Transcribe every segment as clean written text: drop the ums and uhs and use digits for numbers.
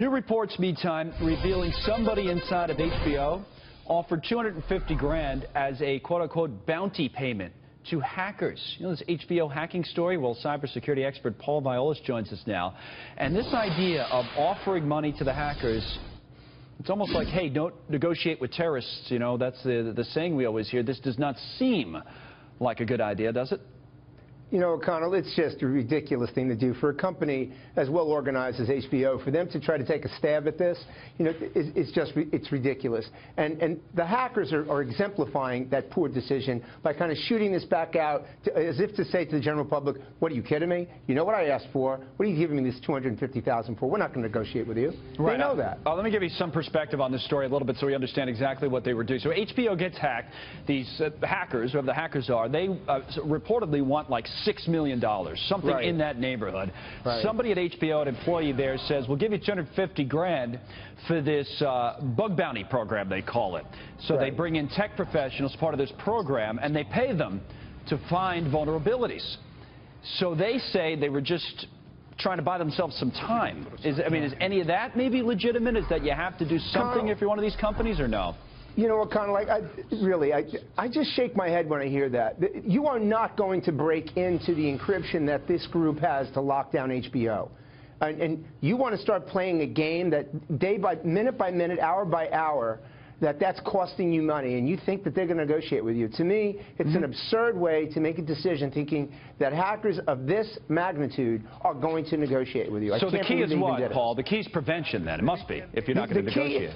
New reports, meantime, revealing somebody inside of HBO offered 250 grand as a quote-unquote bounty payment to hackers. You know this HBO hacking story? Well, cybersecurity expert Paul Viollis joins us now. And this idea of offering money to the hackers, it's almost like, hey, don't negotiate with terrorists. You know, that's the saying we always hear. This does not seem like a good idea, does it? You know, O'Connell, it's just a ridiculous thing to do for a company as well organized as HBO. For them to try to take a stab at this, you know, it's ridiculous. And the hackers are exemplifying that poor decision by kind of shooting this back out as if to say to the general public, what, are you kidding me? You know what I asked for? What are you giving me this $250,000 for? We're not going to negotiate with you. Right. They know that. Let me give you some perspective on this story a little bit so we understand exactly what they were doing. So HBO gets hacked. These hackers, whoever the hackers are, they reportedly want like $6 million, something right. in that neighborhood. Right. Somebody at HBO, an employee there, says, we'll give you 250 grand for this bug bounty program, they call it. So right. they bring in tech professionals, part of this program, and they pay them to find vulnerabilities. So they say they were just trying to buy themselves some time. Is any of that maybe legitimate? Is that you have to do something if you're one of these companies, or no? You know what, Connell, I just shake my head when I hear that. You are not going to break into the encryption that this group has to lock down HBO. And you want to start playing a game that minute by minute, hour by hour, that's costing you money, and you think that they're going to negotiate with you. To me, it's an absurd way to make a decision thinking that hackers of this magnitude are going to negotiate with you. So the key is what, Paul? The key is prevention, then. It must be, if you're not going to negotiate.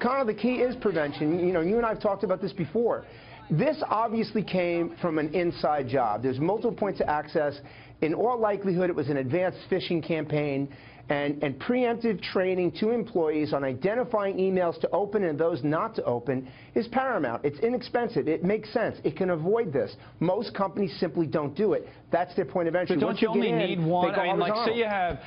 Connell, the key is prevention. You know, you and I have talked about this before. This obviously came from an inside job. There's multiple points of access. In all likelihood, it was an advanced phishing campaign, and preemptive training to employees on identifying emails to open and those not to open is paramount. It's inexpensive. It makes sense. It can avoid this. Most companies simply don't do it. That's their point of entry. But don't you only need one? I mean, like, say you have...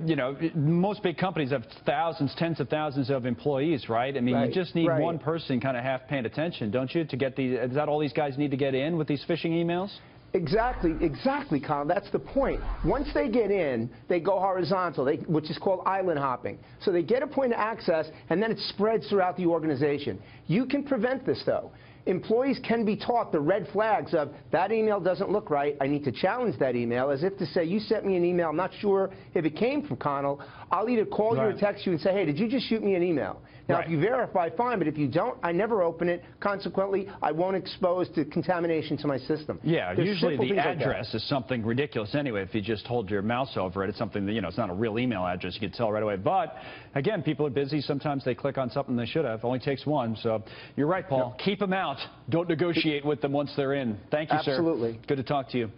you know, most big companies have thousands, tens of thousands of employees, right? I mean, you just need one person kind of half paying attention, don't you, to get is that all these guys need to get in with these phishing emails? Exactly, Colin. That's the point. Once they get in, they go horizontal, which is called island hopping. So they get a point of access, and then it spreads throughout the organization. You can prevent this, though. Employees can be taught the red flags of, that email doesn't look right, I need to challenge that email, as if to say, you sent me an email, I'm not sure if it came from Connell. I'll either call you or text you and say, hey, did you just shoot me an email? Now, if you verify, fine, but if you don't, I never open it. Consequently, I won't expose to contamination to my system. Yeah, usually the address is something ridiculous anyway. If you just hold your mouse over it, it's something that, you know, it's not a real email address. You can tell right away. But, again, people are busy. Sometimes they click on something they should have. It only takes one. So you're right, Paul. Keep them out. Don't negotiate with them once they're in. Thank you, sir. Absolutely. Good to talk to you.